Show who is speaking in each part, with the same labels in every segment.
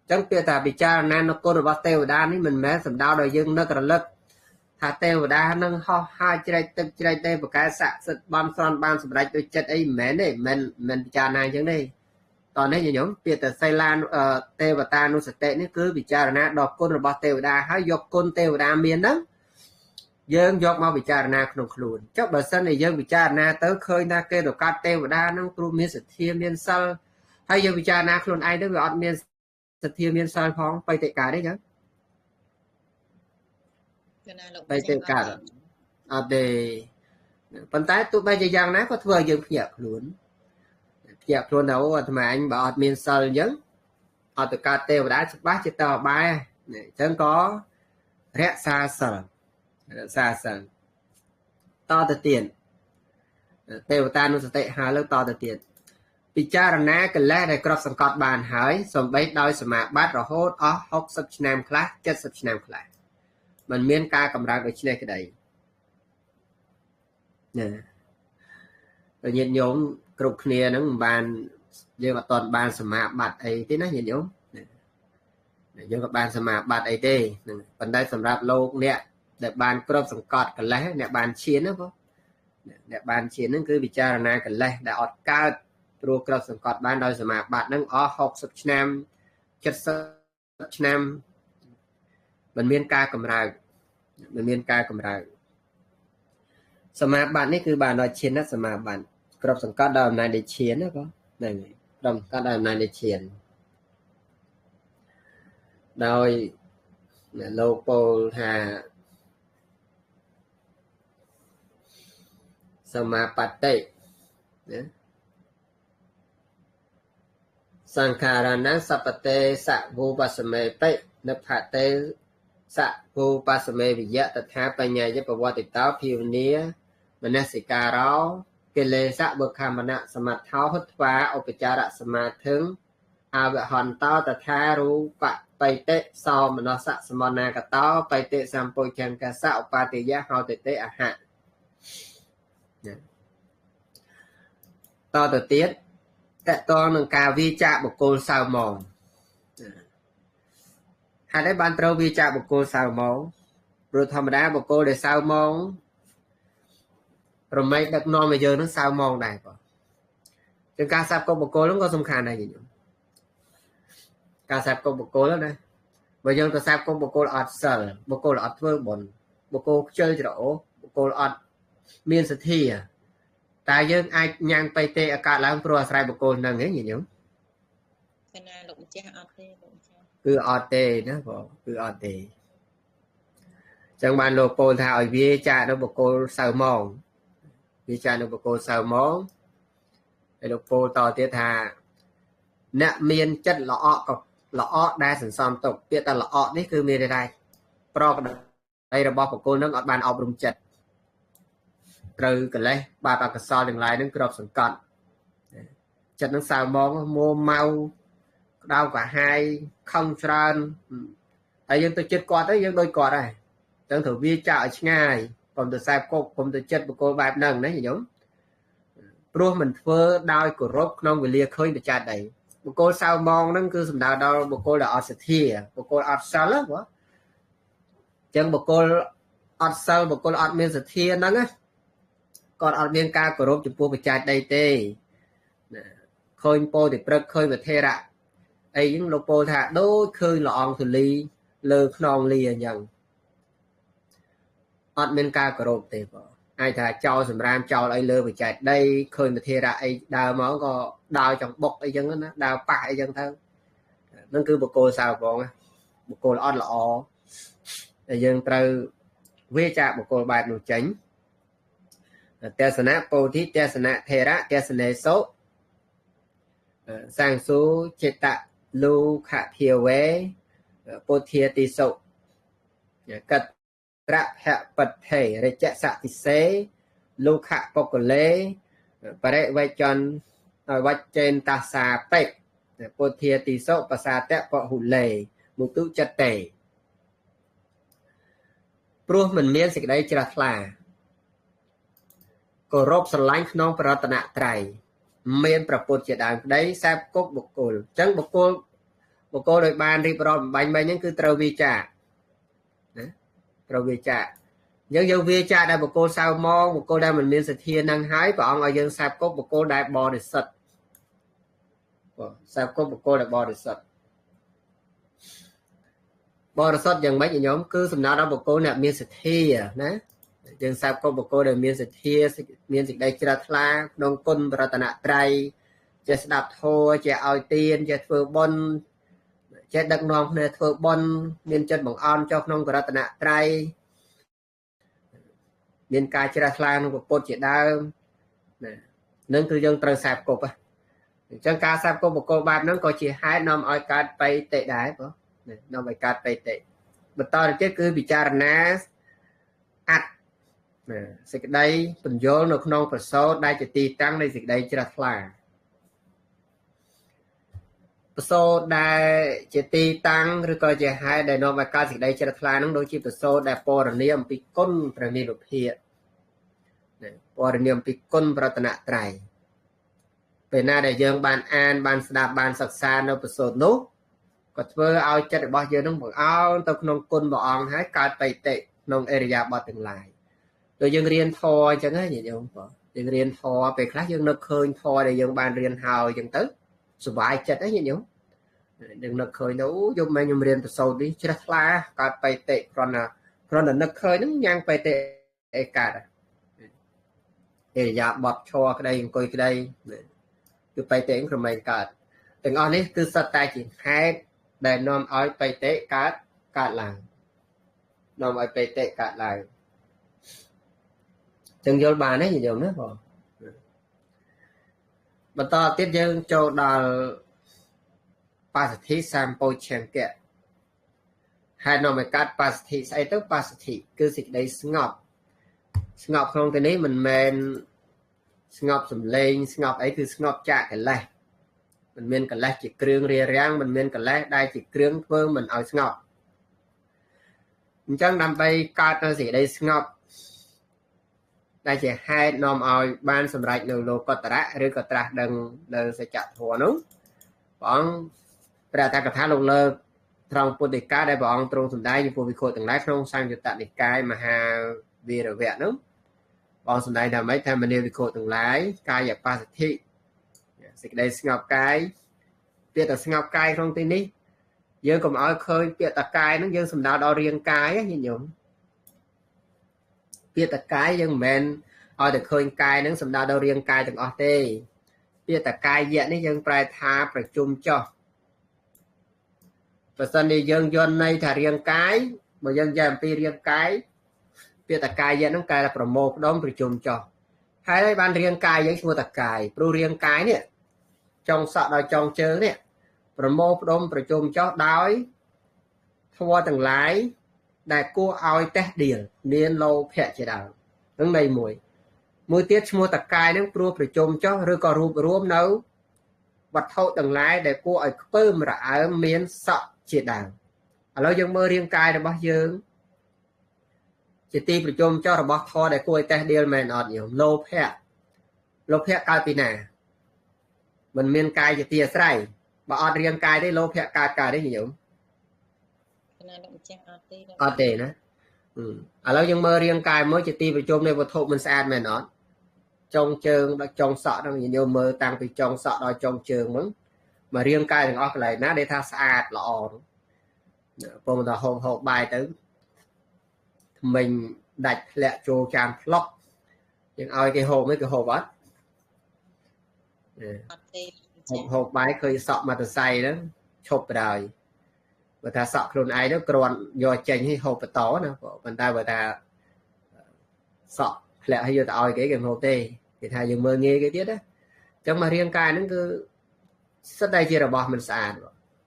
Speaker 1: chẳng biết là bị cha nan nó côរបស់ ទេវតា នេះ មិនមែន សំដៅ ដល់ យើង នឹករលឹក ថា ទេវតា នឹង ហោះ ហើរ ជ្រែក ទឹក ជ្រែក ទេ ប្រកែ ស័ក្តិសិទ្ធិ បាន ស្រន់ បាន សម្រេច ដោយ ចិត្ត អី មិនមែន ទេ មិន ពិចារណា អញ្ចឹង ទេ តោះ នេះ ញញឹម ពាក្យ តែ សីលា ទេវតានុសតិ នេះ គឺ ពិចារណា ដល់ គុណ របស់ ទេវតា ហើយ យក គុណ ទេវតា មាន ហ្នឹង យើង យក មក ពិចារណា ក្នុង ខ្លួន ចុះ បើ សិន ជា យើង ពិចារណា ទៅ ឃើញ ថា គេ ប្រកាស ទេវតា ហ្នឹង ព្រោះ មាន សទ្ធា មាន សិល ហើយ យើង ពិចារណា ខ្លួន ឯង ទៅ វា អត់ មាន សទ្ធា មាន សិល ផង បៃតិកា ទេ ចឹង បៃតិកា អត់ ទេ ប៉ុន្តែ ទោះ បី ជា យ៉ាង ណា ក៏ ធ្វើ ឲ្យ យើង ភ្ញាក់ ខ្លួន ភ្ញាក់ ខ្លួន ទៅ អាត្មា អញ បើ អត់ មាន សិល អញ្ចឹង អត់ ទៅ កើត ទេវតា ច្បាស់ ជា តើ បាយ អញ្ចឹង ក៏ រក្សា សិល រក្សា សិល តទៅ ទៀត ទេវតានុសតិ ហៅ លើក តទៅ ទៀត ពិចារណា កិលេស ដែល គ្រប សង្កត់ បាន ហើយ សំបី ដោយ សមាបត្តិ រហូត អស់ 60 ឆ្នាំ ខ្លះ 70 ឆ្នាំ ខ្លះ មិន មាន ការ កម្រើក ដូចនេះ ក្តី ញាតិញោម គ្រប់ គ្នា ហ្នឹង បាន យើង អត់ ទាន់ បាន សមាបត្តិ អី ទេ ណា ញាតិញោម យើង ក៏ បាន សមាបត្តិ អី ទេ ប៉ុន្តែ សម្រាប់ លោក អ្នក ដែល បាន គ្រប សង្កត់ កិលេស អ្នក បាន ឈាន ណា បង អ្នក បាន ឈាន ហ្នឹង គឺ ពិចារណា កិលេស ដែល អត់ កើត ព្រោះ គ្រប សង្កត់ បាន ដោយ សមាបត្តិ ហ្នឹង អស់ 60 ឆ្នាំ 70 ឆ្នាំ មិន មាន ការ កម្រើក មិន មាន ការ កម្រើក សមាបត្តិ នេះ គឺ បាន ដល់ ឈាន ណា សមាបត្តិ គ្រប សង្កត់ ដោយ អំណាច នៃ ឈាន ណា បង ហ្នឹង គ្រប សង្កត់ ដោយ អំណាច នៃ ឈាន ដោយ លោក ពោល ថា សមាបត្តិ ណា សង្ខារណា សពតេ សវូបសមេបិ និភតេ សវូបសមេវិយៈ តថា បញ្ញាយ ប្រវត្តិតោ ភាវនា មនសិការោ កិលេសៈ បុក្ខមណៈ សមត្ថោ ហុទ្វា ឧបចារៈ សមាធិ អវហន្តោ តថា រូបបៃតិ សោមនស្សៈ សមនាកតោ បៃតិ សម្ពុជង្កសៈ ឧបតិយៈ ហោតិតិ អហៈ តទៅ ទៀត តកតង នឹង ការ វាចាក បុគ្គល សៅម៉ង ហេតុអី បាន ត្រូវ វាចាក បុគ្គល សៅម៉ង ព្រោះ ធម្មតា បុគ្គល ដែល សៅម៉ង រមែក ដឹកនាំ ឲ្យ យើង នឹង សៅម៉ង ដែរ បង ចឹង ការ សាប គប់ បុគ្គល នឹង ក៏ សំខាន់ ដែរ ញោម ការ សាប គប់ បុគ្គល ណា បើ យើង ទៅ សាប គប់ បុគ្គល អត់ សិល បុគ្គល អត់ ធ្វើ បុណ្យ បុគ្គល ខ្ជិល ច្រអូស បុគ្គល អត់ មាន សទ្ធា តែ យើង អាច ញ៉ាំង បៃតេ កើត ឡើង ព្រោះ អាស្រ័យ បុគ្គល ហ្នឹង ហ៎ ញោម
Speaker 2: កណា លោកម្ចាស់ អត់ ទេ លោកម្ចាស់
Speaker 1: គឺ អត់ ទេ ណា បង គឺ អត់ ទេ ចឹង បាន លោក ពោល ថា ឲ្យ វាចាក នៅ បុគ្គល សៅម៉ង វាចាក នៅ បុគ្គល សៅម៉ង ហើយ លោក ពោល ត ទៀត ថា អ្នក មាន ចិត្ត ល្អក់ ក៏ ល្អក់ ដែល សន្សំ ទុក ពាក្យ តែ ល្អក់ នេះ គឺ មាន ន័យ ថា ប្រកប ដោយ របស់ បុគ្គល នឹង អត់ បាន អប់រំ ចិត្ត ត្រូវ កិលេស បាប អកុសល ទាំង ឡាយ នឹង គ្រប សង្កត់ ចិត្ត នឹង សៅម៉ង មួម៉ៅ ក្តៅ កាហាយ ខឹង ច្រើន ហើយ យើង ទៅ ចិត្ត គាត់ ទៅ យើង ដូច គាត់ ដែរ ចឹង ត្រូវ វាចាក ឲ្យ ឆ្ងាយ កុំ ទៅ សែប គប់ កុំ ទៅ ចិត្ត បុគ្គល បែប ហ្នឹង ណា ញោម ព្រោះ មិន ធ្វើ ដោយ គោរព ក្នុង វេលា ឃើញ បច្ច័យ ដី បុគ្គល សៅម៉ង ហ្នឹង គឺ សំដៅ ដល់ បុគ្គល ដែល អត់ សទ្ធា បុគ្គល អត់ សិល បង ចឹង បុគ្គល អត់ សិល បុគ្គល អត់ មាន សទ្ធា ហ្នឹង ណា គាត់ អត់ មាន ការ គោរព ចំពោះ បច្ច័យ ដី ទេ ណា ឃើញ ពោធិព្រឹក្ស ឃើញ វធេរៈ អី ហ្នឹង លោក ពោល ថា ដូច ឃើញ ល្អង ធូលី លើ ខ្នង លា អញ្ចឹង អត់ មាន ការ គោរព ទេ បង អាច ថា ចោល សម្រាម ចោល អី លើ បច្ច័យ ដី ឃើញ វធេរៈ អី ដើរ មក ក៏ ដើរ ចង្បុក អី ចឹង ណា ដើរ ប៉ះ អី ចឹង ទៅ ហ្នឹង គឺ បុគ្គល សៅហ្មង ណា បុគ្គល អត់ ល្អ ដែល យើង ត្រូវ វាចាក បុគ្គល បែប នោះ ចេញ ទេសនៈ ពោធិ ទេសនៈ ថេរៈ ទេសនេសុ សាងសូចេតលូខភាវេ ពុទ្ធាតិសុ កត្រភៈបដ្ឋេ រចសតិសេ លូខបុគ្គលេ បរិវេចន វច្ចេនតាសាបិ ពុទ្ធាតិសុ បសាតៈពហុលេ មុទុចិត្តេ ព្រោះ មិន មាន សេចក្តី ជ្រះថ្លា គោរព ស្រឡាញ់ ក្នុង ប្រតនត្រ័យ មាន ប្រពុត ជា ដើម ក្តី សាប គប់ បុគ្គល ចឹង បុគ្គល បុគ្គលដោយបានរៀបរាប់បំបញ្ញមិញហ្នឹងគឺត្រូវវាចាណាត្រូវវាចាអញ្ចឹងយើងវាចាដែលបុគ្គលសៅមងបុគ្គលដែលមិនមានសទ្ធានឹងហើយព្រះអង្គឲ្យយើងសាបគប់បុគ្គលដែលបរិសុទ្ធសាបគប់បុគ្គលដែលបរិសុទ្ធយ៉ាងម៉េចញោមគឺសំដៅដល់បុគ្គលអ្នកមានសទ្ធាណាយើងសាបគប់បុគ្គលដែលមានសទ្ធាមានសេចក្តីជ្រះថ្លាក្នុងគុណរតនត្រ័យចេះស្ដាប់ធម៌ចេះឲ្យទានចេះធ្វើបុណ្យចេះដឹកនាំគ្នាធ្វើបុណ្យមានចិត្តបង្អន់ចុះក្នុងរតនត្រ័យមានការជ្រះថ្លាក្នុងពុទ្ធជាដើមណានឹងគឺយើងត្រូវសាបគប់អញ្ចឹងការសាបគប់បុគ្គលបែបហ្នឹងក៏ជាហេតុនាំឲ្យកើតបៃតិដែរបងនាំឲ្យកើតបៃតិបន្តទៅទៀតគឺពិចារណាអត្តសេចក្តីបញ្យល់នៅក្នុងប្រសូតដែលជាទីតាំងនៃសេចក្តីជ្រះថ្លាប្រសូតដែលជាទីតាំងឬក៏ជាហេតុដែលនាំឲ្យកើតសេចក្តីជ្រះថ្លាហ្នឹងដូចជាប្រសូតដែលពរនាអំពីគុណព្រះនិព្វានពរនាអំពីគុណប្រតនត្រ័យពេលណាដែលយើងបានអានបានស្ដាប់បានសិក្សានៅប្រសូតនោះក៏ធ្វើឲ្យចិត្តរបស់យើងនឹងបង្អោនទៅក្នុងគុណព្រះអង្គហើយកើតបៃតិក្នុងអរិយាបថទាំងឡាយដូចយើងរៀនធម៌អញ្ចឹងណាយើងបងយើងរៀនធម៌ពេលខ្លះយើងនឹកឃើញធម៌ដែលយើងបានរៀនហើយអញ្ចឹងទៅសុបាយចិត្តហ្នឹងយើងនឹកឃើញទៅយកមកខ្ញុំរៀនប្រសូតនេះជ្រះថ្លាកើតបៃតិគ្រាន់តែនឹកឃើញហ្នឹងញ៉ាំងបៃតិអេកើតអរិយាបថឈរក្តីអង្គុយក្តីគឺបៃតិក្រមែងកើតទាំងអស់នេះគឺសុទ្ធតែជាហេតុដែលនាំឲ្យបៃតិកើតឡើងនាំឲ្យបៃតិកើតឡើងចឹងយល់បានទេញោមណាបងបន្តទៀតយើងចូលដល់បស្សទ្ធិសម្ពោឆង្គៈហេតុនាំឲ្យកើតបស្សទ្ធិស្អីទៅបស្សទ្ធិគឺសេចក្តីស្ងប់ក្នុងទីនេះមិនមែនស្ងប់សំឡេងស្ងប់អីគឺស្ងប់ចាកកិលេសមិនមានកិលេសជាគ្រឿងរារាំងមិនមានកិលេសដែលជាគ្រឿងធ្វើមិនឲ្យស្ងប់អញ្ចឹងដើម្បីកើតនៅសេចក្តីស្ងប់ដែលជាហេតុនាំឲ្យបានសម្រេចនៅលោកតរៈឬក៏ត្រាស់ដឹងនៅសច្ចធម៌នោះព្រះអង្គព្រះអត្ថកថាលោកលើកត្រង់ពុទ្ធដីកាដែលព្រះអង្គទ្រង់សម្ដែងចំពោះភិក្ខុទាំងឡាយក្នុងសង្យុត្តនិកាយមហាវីរវៈនោះព្រះអង្គសម្ដែងថាម៉េចថាមនាភិក្ខុទាំងឡាយកាយបស្សទ្ធិសេចក្តីស្ងប់កាយពាក្យតែស្ងប់កាយក្នុងទីនេះយើងកុំឲ្យឃើញពាក្យតកាយហ្នឹងយើងសំដៅដល់រាងកាយណាញោមពាក្យតកាយយើងមិនមែនឲ្យតែឃើញកាយហ្នឹងសំដៅដល់រាងកាយទាំងអស់ទេពាក្យតកាយយៈនេះយើងប្រែថាប្រជុំចោះបើសិនជាយើងយល់ន័យថារាងកាយបើយើងនិយាយអំពីរាងកាយពាក្យតកាយយៈហ្នឹងកែថាប្រមោលផ្ដុំប្រជុំចោះហើយបានរាងកាយយើងឈ្មោះតកាយព្រោះរាងកាយនេះចុងសក់ដល់ចុងជើងនេះប្រមោលផ្ដុំប្រជុំចោះដោយធម៌ទាំងឡាយដែលគួរឲ្យតេះដៀលមានលោភៈជាដើមនឹងន័យមួយទៀតឈ្មោះតកាយនឹងព្រោះប្រជុំចោះឬក៏រួបរวมនៅវត្ថុទាំងឡាយដែលគួរឲ្យខ្ពើមរអើមមានសក់ជាដើមឥឡូវយើងមើលរាងកាយរបស់យើងជាទីប្រជុំចោះរបស់ធម៌ដែលគួរឲ្យតេះដៀលមែនអត់ញោមលោភៈកើតពីណាមិនមានកាយជាទីអាស្រ័យបើអត់រាងកាយទេលោភៈកើតទេញោម
Speaker 2: ណាលោកម្ចាស់
Speaker 1: អត់ទេណាឥឡូវយើងមើលរាងកាយមួយជាទីប្រជុំនៃវត្ថុមិនស្អាតមែនអត់ចុងជើងដល់ចុងសក់ហ្នឹងញោមមើលតាំងពីចុងសក់ដល់ចុងជើងហ្នឹងមករាងកាយទាំងអស់កន្លែងណាដែលថាស្អាតល្អពងតែហូបបាយទៅថ្មិញដាច់ធ្លាក់ចូលចានផ្លុកយើងឲ្យគេហូបមិនគេហូបអត់
Speaker 2: ទេ
Speaker 1: ហូបបាយឃើញសក់មកតសៃហ្នឹងឈប់ទៅហើយបើថាសក់ខ្លួនឯងទៅគ្រាន់យកចេញឲ្យហូបបន្តណាប៉ុន្តែបើថាសក់ធ្លាក់ឲ្យយកទៅឲ្យគេហូបទេគេថាយើងមើលងាយគេទៀតណាអញ្ចឹងមករាងកាយហ្នឹងគឺសិតតែជារបស់មិនស្អាត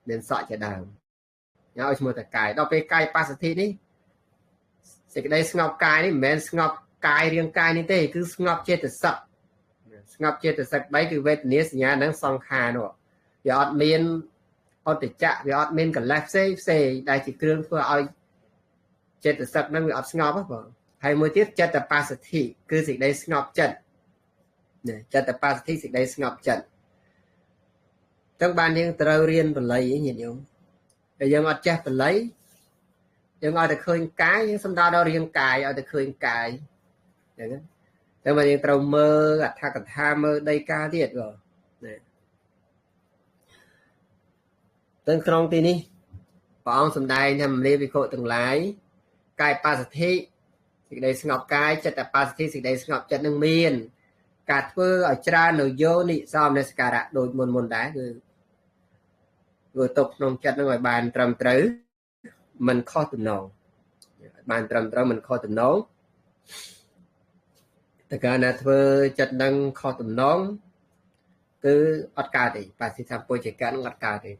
Speaker 1: មានសក់ជាដើមញ៉ាំឲ្យឈ្មោះតែកាយដល់ពេលកាយបស្សទ្ធិនេះសេចក្តីស្ងប់កាយនេះមិនមែនស្ងប់កាយរាងកាយនេះទេគឺស្ងប់ចេតសិកស្ងប់ចេតសិក3គឺវេទនាសញ្ញានិងសង្ខារនោះវាអត់មានអត្តចៈវាអត់មានកលេសផ្សេងដែលជាគ្រឿងធ្វើឲ្យចិត្តសឹកហ្នឹងវាអត់ស្ងប់ហ្នឹងបងហើយមួយទៀតចិត្តបស្សទ្ធិគឺសេចក្តីស្ងប់ចិត្តចិត្តបស្សទ្ធិសេចក្តីស្ងប់ចិត្តចឹងបានយើងត្រូវរៀនបល័យញាតិញោម để dân ở chết lấy dân ở được khơi cái những xong đó riêng cài ở được khơi cài nhưng mà những trâu mơ gặt tha mơ đây ca thiệt rồi tên không tin đi bọn xong đây nằm lên vì khổ từng lái cài pa thị thì đây ngọc cái chất là pa thị thì đây ngọc chất nâng miên cả thưa ở tra nổi vô nị xong này cả đã đôi môn đá vừa tục nông chất nó ngoài bàn trầm trứ mình kho tùm nấu bàn trầm trứ mình kho tùm nấu tất cả là thưa chất nâng kho tùm nấu cứ ọt ca thì bà sĩ tham bôi chỉ cả nó ọt ca thì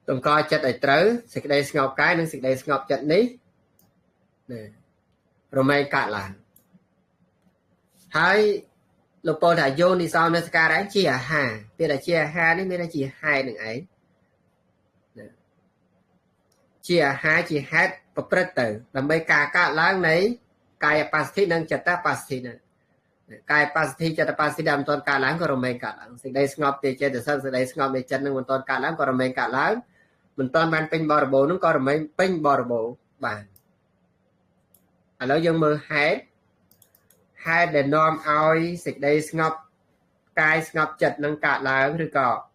Speaker 1: tùm coi chất ở trứ xịt đây ngọc cái nâng xịt đây ngọc chất ní rồi mày cạn là hai lục bò thả vô đi sau nó ska đánh chia hà bây giờ chia hà đấy mới là chia hai đừng ấy chia hai chia hết và bật tử làm mấy cả láng đấy cài pasti nâng chặt ta pasti này cài pasti chặt ta pasti đam toàn cả láng còn mấy cả lángสิ่งใดสงบthì chơi từ sauสิ่งใดสงบthì chân nâng toàn cả láng còn mấy cả láng mình toàn ban pin bò bò nó còn mấy pin bò bò bàn ở đó dân mơ hết hai để nom oi xịt đây ngọc cài ngọc chật nâng cả lá rồi cọ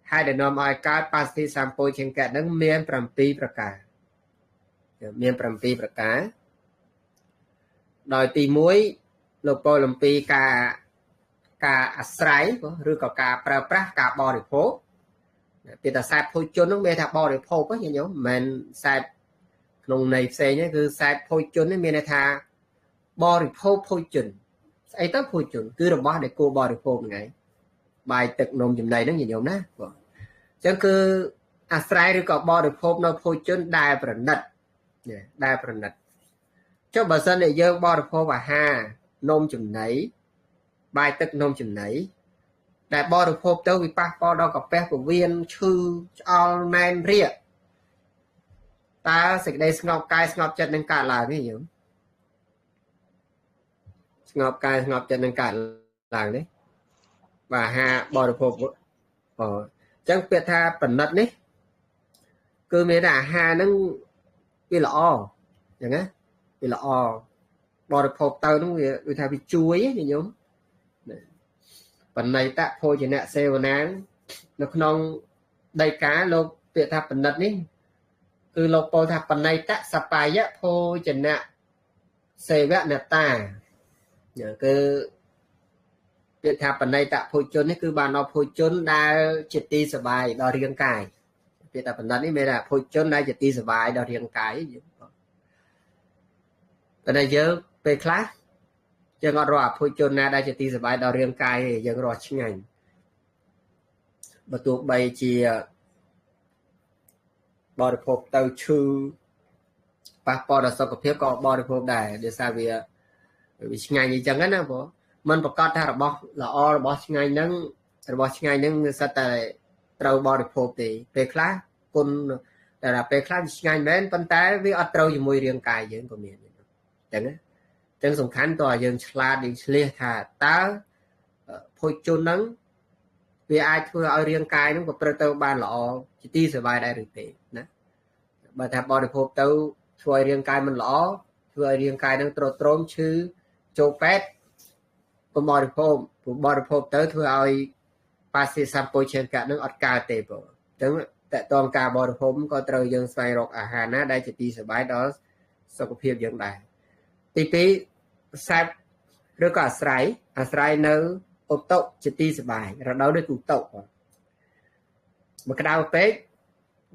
Speaker 1: hai để nom oi cái pasti sampo trên cả nâng miên pram pi bạc cá đòi tì muối lục bò làm pi cả sấy rồi cọ cả pra cả bò để phố thì ta sai phôi chôn nó mê thà bò để phố có gì nhớ mình sai nông này xe nhé cứ sai phôi chôn nó mê này thà bò để phố phôi chôn ấy tới phôi chôn cứ đồng bò để cô bò để phố ngày bài tực nông chùm này nó gì nhộm ná chẳng cứ sấy rồi cọ bò để phố nó phôi chôn đai phần nật cho bà dân để dơ bò được phô và ha nôm chùm nấy bài tức nôm chùm nấy đại bò được phô tớ vì bác bò đo cọp bè của viên chư all man riêng ta sẽ đây ngọc cai ngọc chân nâng cả là cái gì ngọc cai ngọc chân nâng cả là đấy và ha bò được phô chẳng biết tha phần nật đấy cứ mấy là ha nâng cái lọ chẳng á vì là bò được phộp tao nó người ta bị chuối như nhóm phần này tạ phôi chỉ nạ xe và nán nó không đầy cá lô tiện thạp phần nật ní cứ lô bò thạp phần này tạ sạp bài á phôi chỉ nạ xe vẹn nạ ta cứ tiện thạp phần này tạ phôi chôn cứ bà nó phôi chôn đa triệt ti sạp bài đo riêng cài tiện thạp phần nật ní mới là phôi chôn đa triệt ti sạp bài đo riêng cái ở đây giờ về class giờ ngọt rọa phôi chôn na đây chỉ ti bài đào riêng cài giờ rọa chính ngành và tụ bay chỉ bò được hộp tàu chư và bò được sau cái phía có bò được hộp đài để sao vì chính ngành gì chẳng hết nào bố mình bọc cọt ra là o bò chính ngành nâng sao tại trâu bò được hộp thì về class con là về class chính ngành bên con té với ở trâu gì mùi riêng cài gì của mình chẳng song khán tòa dân là đi lê thả ta phôi chôn nắng vì ai thưa ở riêng cài nó có tơ ban lọ chỉ ti sờ bài đại được thế nè bà thà bò được hộp tâu thưa riêng cài mình lọ thưa riêng cài nó trộn chứ châu pet còn bò được hộp tới thưa ai pasi sampo trên cả nó ọt ca tê bộ chẳng tại toàn cả bò được hộp có tơ dân xoay rọc à hà ná đây chỉ ti sờ bài đó sau có phiên dân đại tí tí sạp rồi có sải nấu ốp tốc chỉ ti sờ bài rồi đâu được cục tốc mà cái đau pết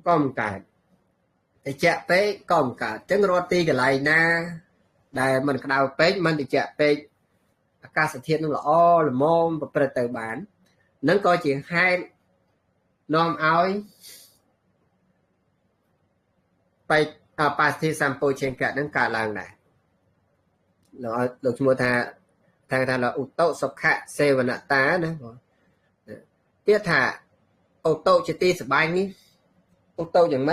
Speaker 1: có một cái thì chạ pết có một cái trứng roti cái này na đây mình cái đau pết mình thì chạ pết ca sự thiên nó là o là môn và từ bản nó coi chỉ hai nom áo bay pasti sampo trên cả những cả làng này nó được mua thà là ô tô sọc khạ xe và nạ tá nữa tiết thả ô tô chỉ ti sờ bay ní ô tô chẳng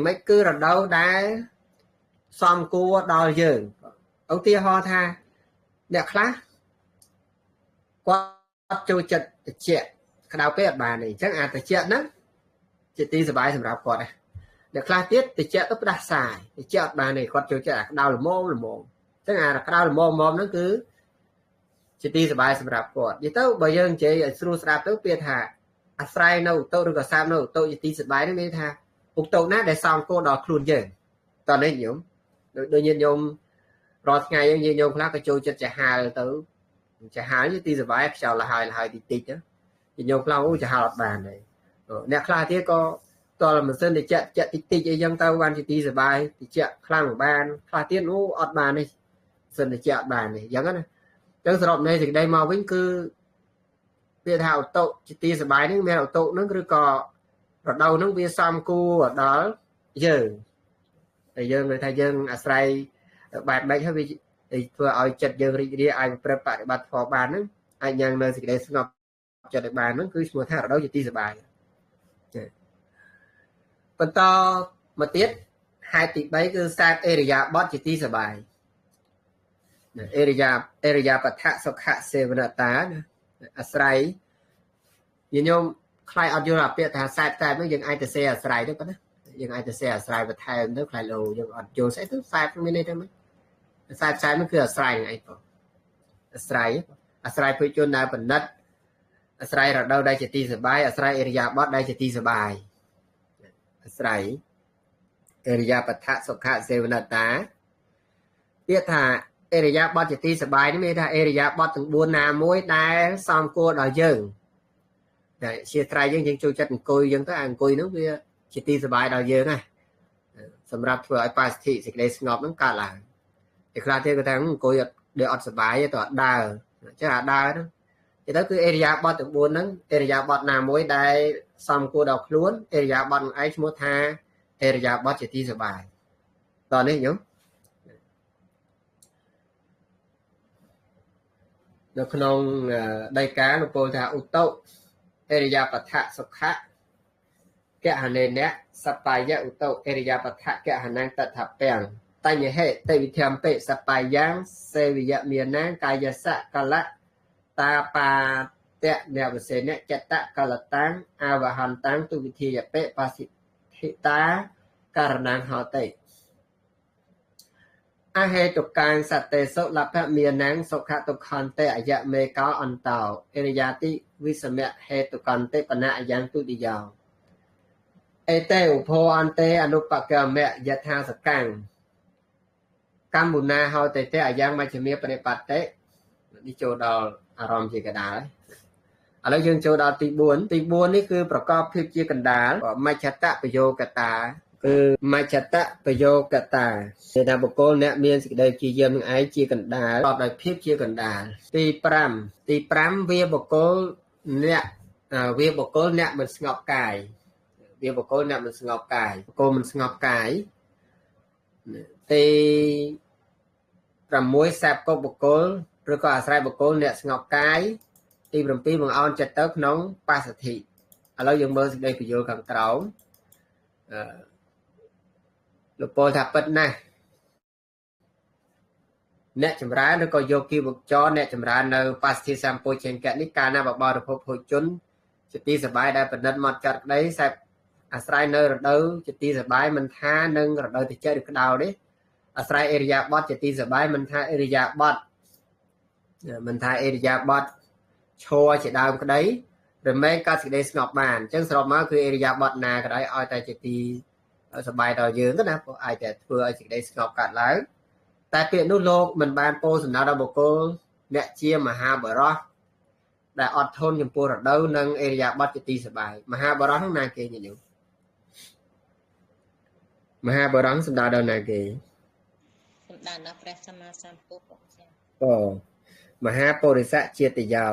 Speaker 1: mấy cứ rồi đâu đá xong cua đòi dừng ông tia ho tha đẹp class qua châu chật chuyện cái đào cái bà này chắc à phải chuyện đó ជាទីសบายសម្រាប់គាត់ដែរអ្នកខ្លះទៀតតិចទៅផ្ដាសាយតិចអត់បានទេគាត់ចូលចិត្តអាក្តៅល្មមអញ្ចឹងអាក្តៅល្មមហ្នឹងគឺជាទីសบายសម្រាប់គាត់និយាយទៅបើយើងនិយាយឲ្យស្រួលស្ដាប់ទៅពាក្យថាអាស្រ័យនៅឧតុឬក៏សាបនៅឧតុជាទីសบายនេះមានថាឧតុណាដែលសំគោដល់ខ្លួនយើងតោះនេះញោមដូចញាតិញោមរាល់ថ្ងៃយើងញាតិញោមខ្លះក៏ចូលចិត្តចាហាលទៅចាហាលជាទីសบายខ្យល់លហើយតិចតិចទៅញោមខ្លះអូចាហាលអត់បានទេអ្នកខ្លះទៀតក៏តលម៉ាស៊ីនតិចតិចអីចឹងទៅបានជាទីសบายតិចខ្លាំងបានខ្លះទៀតអូអត់បានទេសិនតិចអត់បានទេអញ្ចឹងណាចឹងសរុបនៃសេចក្តីមកវិញគឺវាថាអូតូជាទីសบายនេះមានអូតូហ្នឹងឬក៏រដូវហ្នឹងវាសំគួរដល់យើងតែយើងនៅថាយើងអាស្រ័យបែបម៉េចហើយវាធ្វើឲ្យចិត្តយើងរីករាយអាចប្រព្រឹត្តបប្រតិបត្តិធម៌បានហ្នឹងអាចញ៉ាំងនៅសេចក្តីស្ងប់ចិត្តឲ្យបានហ្នឹងគឺឈ្មោះថារដូវជាទីសบายចាបន្តមកទៀតហេតុទី3គឺសាទអេរិយាបថជាទីសบายអេរិយាបថសុខៈសេវនតាអាស្រ័យញោមខ្លាយអត់យល់អាពាក្យថាសាទតែហ្នឹងយើងអាចទៅសេអាស្រ័យទៅប៉ុណ្ណាយើងអាចទៅសេអាស្រ័យបន្ថែមទៅខ្លាយលោយើងអត់យល់ស្អីទៅសាទមានន័យថាម៉េចសាទហ្នឹងគឺអាស្រ័យហ្នឹងឯងបងអាស្រ័យពុទ្ធជនដែលបណ្ឌិតអាស្រ័យរដូវដែលជាទីសบายអាស្រ័យអេរិយាបថដែលជាទីសบายអាស្រ័យអេរិយាបថសុខៈសេវនតាពាក្យថាអេរិយាបថជាទីសบายនេះមានថាអេរិយាបថទាំង4ណាមួយដែលសំគួរដល់យើងតែជាត្រៃយើងចូលចិត្តអង្គុយយើងទៅអង្គុយហ្នឹងវាជាទីសบายដល់យើងណាសម្រាប់ធ្វើឲ្យបាសទ្ធិសេចក្តីស្ងប់ហ្នឹងកើតឡើងតែខ្លះទៀតគាត់ថាអង្គុយអត់សบายទេអត់ដើរចឹងអាដើរហ្នឹងទៅគឺអេរិយាបថទាំង4ហ្នឹងអេរិយាបថណាមួយដែលសំគួរដល់ខ្លួនអេរិយាបថនឹងឯងឈ្មោះថាអេរិយាបថជាទីសบายតោះនេះញោមនៅក្នុងដីកាលោកពោលថាឧតុអេរិយាបថសុខៈកហនេនៈសបាយៈឧតុអេរិយាបថកហណាងតថាពាំងតញ្ញហេតេវិធម្មពេសបាយ៉ាងសេវិយមានណាងកាយសៈកលៈតាបាតៈនវសេនៈចតកលតាំងអវហន្តាំងទុវិធីយពេបសិទ្ធិតាករណាងហោតិអហេតុកាងសតេសុលភមានណាងសុខទុក្ខន្តិអយមេកោអន្តោអរិយាតិវិសមៈហេតុកន្តិបណៈយ៉ាងទុតិយោអេតេឧបោអន្តេអនុបកមៈយថាសកាំងកម្មុណាហោតេតេអយ៉ាងមជ្ឈិមាបរិបត្តិនេះចូលដល់អារម្មណ៍ជាកណ្ដាលឥឡូវយើងចូលដល់ទី4នេះគឺប្រកបភាពជាកណ្ដាលមជ្ឈតប្រយោគតាគឺមជ្ឈតប្រយោគតាគឺថាបុគ្គលអ្នកមានសេចក្តីព្យាយាមនឹងឯងជាកណ្ដាលប្រកបដោយភាពជាកណ្ដាលទី5វាបុគ្គលអ្នកមិនស្ងប់កាយវាបុគ្គលអ្នកមិនស្ងប់កាយបុគ្គលមិនស្ងប់កាយទី6សាបកុបុគ្គលឬក៏អាស្រ័យបុគ្គលអ្នកស្ងប់កាយទី7បង្អោនចិត្តទៅក្នុងបាសទ្ធិឥឡូវយើងមើលសេចក្តីពន្យល់ខាងក្រោមលោកពោលថាពិតណាស់អ្នកចម្រើនឬក៏យោគីវចរអ្នកចម្រើននៅបាសទ្ធិសម្ពោជង្គៈនេះកាលណាបបរភពភោជនជាទីសบายដែលបណ្ឌិតមកចាត់ក្តីសេពអាស្រ័យនៅរដូវជាទីសบายមិនថានឹងរដូវត្រជាក់ឬក្តៅទេអាស្រ័យអេរិយាបថជាទីសบายមិនថាអេរិយាបថឈរជាដើមក្តីរមែងកាត់សេចក្តីស្ងប់បានអញ្ចឹងសរុបមកគឺអេរិយាបថណាក៏ដោយឲ្យតែជាទីសบายដល់យើងទៅណាព្រោះអាចតែធ្វើឲ្យសេចក្តីស្ងប់កាត់ឡើងតែពាក្យនោះលោកមិនបានពោលសំដៅដល់បុគ្គលអ្នកជាមហាបរោះដែលអត់ធន់ចំពោះរដូវនិងអេរិយាបថជាទីសบายមហាបរោះនោះណាគេញញឹមមហាបរោះសំដៅដល់ណាគេ
Speaker 2: សំដៅដល់ព្រះសម្មាសម្ពុទ្ធចា៎
Speaker 1: អូមហាពុរិស័កជាតិយោ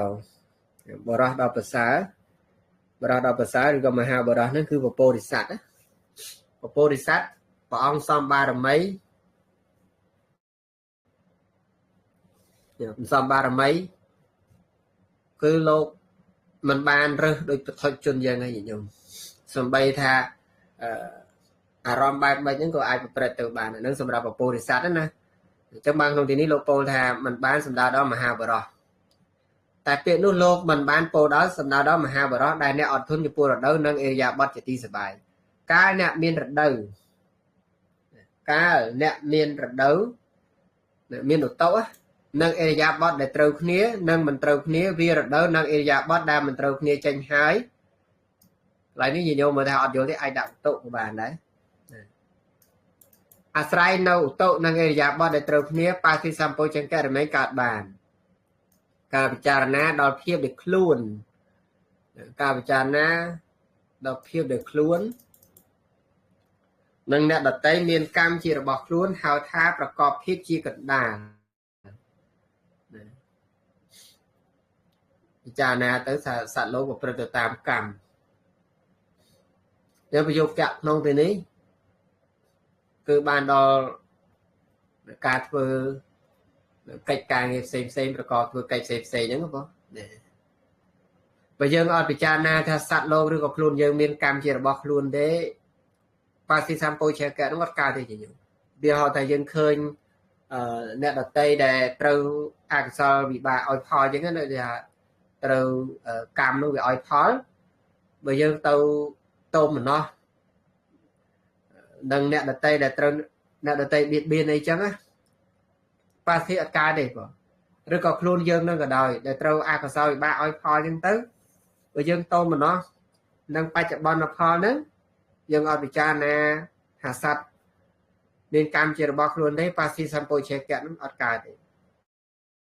Speaker 1: បរោះដល់ប្រសើរឬក៏មហាបរោះហ្នឹងគឺពពោធិសត្វពពោធិសត្វព្រះអង្គសំបារមីគឺលោកមិនបានរើសដោយប្រតិជនយើងហើយញោមសំបីថាអារម្មណ៍បែបម៉េចហ្នឹងក៏អាចប្រព្រឹត្តទៅបានហ្នឹងសម្រាប់ពពោធិសត្វណាអញ្ចឹងបានក្នុងទីនេះលោកពោលថាមិនបានសំដៅដល់មហាបរោះ តែពាក្យនោះលោកមិនបានពោលដល់សំដៅដល់មហាបរោះដែលអ្នកអត់ធន់ចំពោះរដូវនិងអេរយាប័តជាទីសប្បាយកាលអ្នកមានរដូវកាលអ្នកមានរដូវមានឧតុនិងអេរយាប័តដែលត្រូវគ្នានិងមិនត្រូវគ្នាវារដូវនិងអេរយាប័តដែលមិនត្រូវគ្នាចេញហើយកន្លែងនេះញញោមមើលថាអត់យល់ទេអាចដាក់ឧតុក៏បានដែរអាស្រ័យនៅឧតុនិងអេរយាប័តដែលត្រូវគ្នាបាសិសម្ពោជង្គរមែងកើតបានការពិចារណាដល់ភាពដែលខ្លួនការពិចារណាដល់ភាពដែលខ្លួននិងអ្នកដតីមានកម្មជារបស់ខ្លួនហៅថាប្រកបភាពជាកណ្ដាលពិចារណាទៅសត្វលោកប្រព្រឹត្តទៅតាមកម្មយើងប្រយោគចាក់ក្នុងទីនេះគឺបានដល់ការធ្វើកិច្ចការងារផ្សេងប្រកបធ្វើកិច្ចផ្សេងហ្នឹងបងបើយើងអត់ពិចារណាថាសត្វលោកឬក៏ខ្លួនយើងមានកម្មជារបស់ខ្លួនទេបាសិសម្ពោជង្គៈហ្នឹងអត់កើតទេជាយើងវាហៅថាយើងឃើញអ្នកដតីដែលត្រូវអកុសលវិបាកឲ្យផលអញ្ចឹងណាថាត្រូវកម្មនោះវាឲ្យផលបើយើងទៅតោមម្នោះនឹងអ្នកដតីដែលត្រូវអ្នកដតីបៀតបៀនអីចឹងណាបាសិអត់កើតទេបងឬក៏ខ្លួនយើងនឹងក៏ដោយដែលត្រូវអកុសលវិបាកឲ្យផលអញ្ចឹងទៅបើយើងតោមម្នោះនឹងបច្ចុប្បន្នផលហ្នឹងយើងអត់ពិចារណាថាសត្វមានកម្មជារបស់ខ្លួនទេបាសិសម្ពោជង្គៈនឹងអត់កើតទេ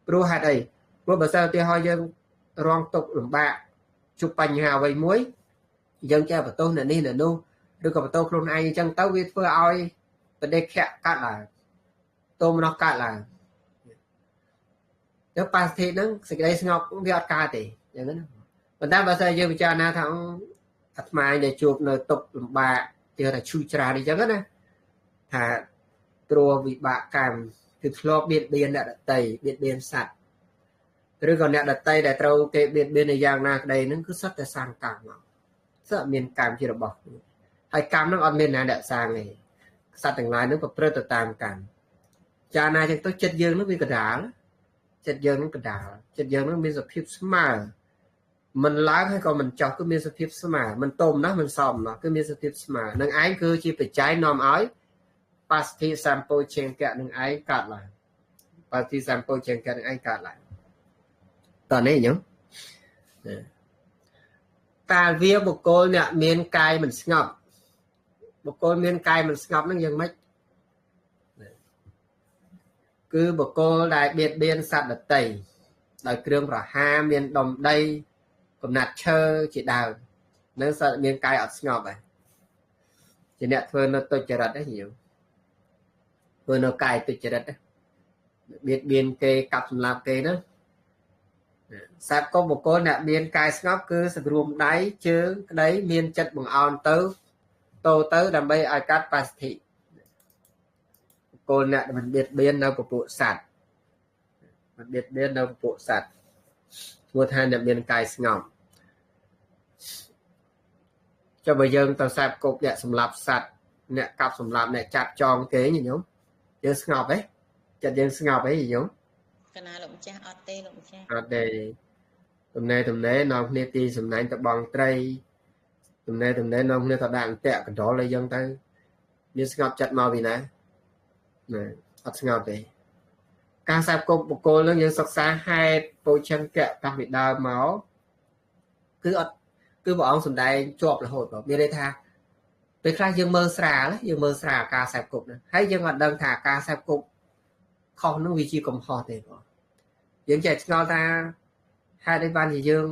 Speaker 1: ព្រោះហេតុអីព្រោះបើសិនឧទាហរណ៍យើងរងទុក្ខលំបាកជួបបញ្ហាអ្វីមួយយើងចេះបន្ទោសអ្នកនេះអ្នកនោះឬក៏បន្ទោសខ្លួនឯងអញ្ចឹងទៅវាធ្វើឲ្យបដិខៈកាត់ឡើងតោមនោះកាត់ឡើងទៅបាសិហ្នឹងសេចក្តីស្ងប់វាអត់កើតទេអញ្ចឹងណាប៉ុន្តែបើសិនយើងពិចារណាថាអាត្មាដែលជួបនៅទុក្ខលំបាកគេថាឈឺច្រើនអញ្ចឹងណាថាព្រោះវិបាកកម្មគឺធ្លាប់បៀតបៀនអ្នកដតីបៀតបៀនសត្វឬក៏អ្នកដតីដែលត្រូវគេបៀតបៀនយ៉ាងណាក្តីហ្នឹងគឺសុទ្ធតែសាងកម្មមកសឹកមានកម្មជារបស់ខ្លួនហើយកម្មហ្នឹងអត់មានណាអ្នកសាងទេសត្វទាំងឡាយហ្នឹងប្រព្រឹត្តទៅតាមកម្មចាណាចឹងទៅចិត្តយើងហ្នឹងវាកដាលចិត្តយើងហ្នឹងកដាលចិត្តយើងហ្នឹងមានសភាពស្មើមិនឡើងហើយក៏មិនចុះគឺមានសភាពស្មើមិនតុំណាស់មិនសមណាស់គឺមានសភាពស្មើនឹងឯងគឺជាបច្ច័យនាំឲ្យបាសិសម្ពោជង្គៈនឹងឯងកើតឡើងបាសិសម្ពោជង្គៈនឹងឯងកើតឡើងតើនេះញោមកាលវាបុគ្គលអ្នកមានកាយមិនស្ងប់បុគ្គលមានកាយមិនស្ងប់នឹងយ៉ាងម៉េចគឺបុគ្គលដែលបៀតបៀនសត្វដតីដោយគ្រឿងប្រហារមានដុំដីកំណាត់ឈើជាដើមនឹងសត្វមានកាយអត់ស្ងប់ហើយជាអ្នកធ្វើនៅទុច្ចរិតហ្នឹងយើងធ្វើនៅកាយទុច្ចរិតបៀតបៀនគេកាប់សម្លាប់គេណាសត្វក៏បុគ្គលអ្នកមានកាយស្ងប់គឺសង្រួមដៃជើងក្តីមានចិត្តបង្អោនទៅដើម្បីឲ្យកាត់បាសិទ្ធិបុគ្គលអ្នកមិនបៀតបៀននៅពពួកសត្វមិនបៀតបៀននៅពពួកសត្វឈ្មោះថាអ្នកមានកាយស្ងប់ចុះបើយើងទៅសាបគប់អ្នកសម្លាប់សត្វអ្នកកាប់សម្លាប់អ្នកចាប់ចងគេញញោមយើងស្ងប់ទេចិត្តយើងស្ងប់ទេញោមក
Speaker 2: ណាលោកម្ចាស់អត់ទេលោកម្ចាស់
Speaker 1: អត់ទេទំនេរនាំគ្នាទីសំណាញ់ទៅបងត្រីទំនេរនាំគ្នាទៅដាក់អន្ទាក់កណ្ដុលអីចឹងទៅមានស្ងប់ចិត្តមកពីណាអត់ស្ងប់ទេការសាបគប់បុគ្គលនឹងយើងសិក្សាហេតុពោជង្គៈតាំងពីដើមមកគឺអត់គឺព្រះអង្គសំដែងជាប់រហូតបងមានន័យថាពេលខ្លះយើងមើលស្រាលការសាបគប់ហ្នឹងហើយយើងអត់ដឹងថាការសាបគប់ខុសហ្នឹងវាជាកំហុសទេបងយើងចេះឆ្ងល់ថាហេតុអីបានជាយើង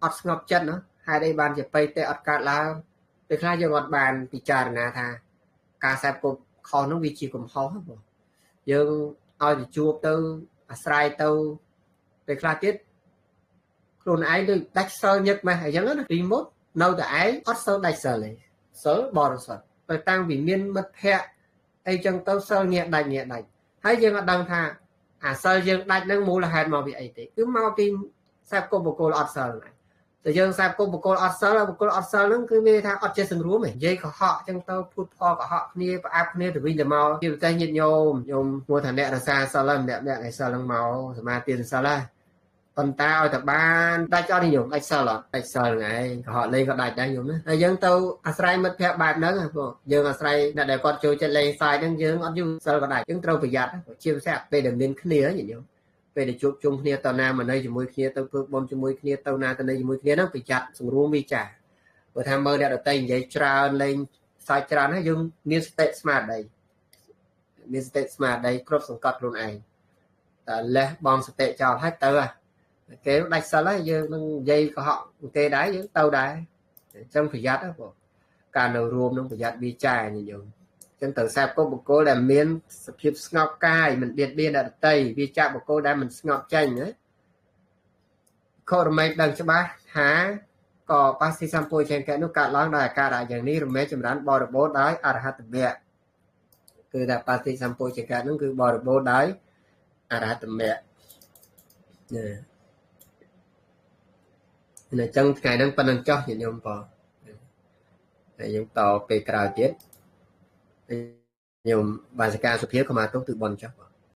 Speaker 1: អត់ស្ងប់ចិត្តណាហេតុអីបានជាបិទតែអត់កើតឡើងពេលខ្លះយើងអត់បានពិចារណាថាការសាបគប់ខុសហ្នឹងវាជាកំហុសបងយើងឲ្យទៅជួបទៅអាស្រ័យទៅពេលខ្លះទៀតខ្លួនឯងដូចដាច់សិលញឹកម៉េះអញ្ចឹងណាពីមុននៅតែឯងអត់សិលដាច់សិលទេសិលបរិសុទ្ធទៅតាំងពីមានមិត្តភ័ក្តិអីចឹងទៅសិលងាកដាច់ហើយយើងអត់ដឹងថាអាសិលយើងដាច់ហ្នឹងមូលហេតុមកពីអីទេគឺមកពីសាបគប់បុគ្គលអត់សិលហ្នឹងតែយើងសាបគប់បុគ្គលអត់សិលបុគ្គលអត់សិលហ្នឹងគឺមានថាអត់ចេះសង្រួមទេនិយាយកុហកចឹងទៅพูดផលកុហកគ្នាប្រអាប់គ្នាទៅវិញទៅមកជាពិសេសញាតិញោមឈ្មោះថាអ្នករសាសិលម្នាក់ឯសិលហ្នឹងមកសមាទានសិល ប៉ុន្តែឲ្យតែបានដាច់អត់ទេញោមដាច់សិលអត់ដាច់សិលហ្នឹងឯងក៏ហត់លេងក៏ដាច់ដែរញោមណាហើយយើងទៅអាស្រ័យមិត្តភ័ក្តិបែបហ្នឹងបងយើងអាស្រ័យអ្នកដែលគាត់ចូលចិត្តលេងសើចហ្នឹងយើងអត់យូរសិលក៏ដាច់យើងត្រូវប្រយ័ត្នជាពិសេសពេលដែលមានគ្នាញោមពេលដែលជួបជុំគ្នាតណាមកនៅជាមួយគ្នាទៅធ្វើបុណ្យជាមួយគ្នាទៅណាទៅនៅជាមួយគ្នាហ្នឹងប្រយ័ត្នសង្រួមវាចាព្រោះថាមើលអ្នកដទៃនិយាយច្រើនលេងសើចច្រើនហើយយើងមានសតិស្មារតីគ្រប់សង្កត់ខ្លួនឯងតែលះបង់សតិចោលហើយទៅគេដាច់សិលហើយយើងនឹងនិយាយកុហកគេដែរយើងទៅដែរអញ្ចឹងប្រយ័ត្នណាបងការនៅរួមនឹងប្រយ័ត្នវាចាញញោមអញ្ចឹងត្រូវសាបគប់បុគ្គលដែលមានសភាពស្ងប់កាយមិនបៀតបៀនអ្នកដទៃវាចាក់បុគ្គលដែលមិនស្ងប់ចេញណាខរមេកដឹងច្បាស់ថាក៏បាសទីសម្ពុយចេញកែនោះកាត់ឡើងដោយអាការៈយ៉ាងនេះរមែងចម្រើនបរិបូរណ៍ដោយអរហត្តមគ្គគឺថាបាសទីសម្ពុយចេញកែនោះគឺបរិបូរណ៍ដោយអរហត្តមគ្គអញ្ចឹងថ្ងៃហ្នឹងប៉ុណ្្នឹងចោះញាតិញោមបងហើយយើងតពេលក្រោយទៀតញោមបាសិកាសុភាក៏មកទុកទិបនចោះបង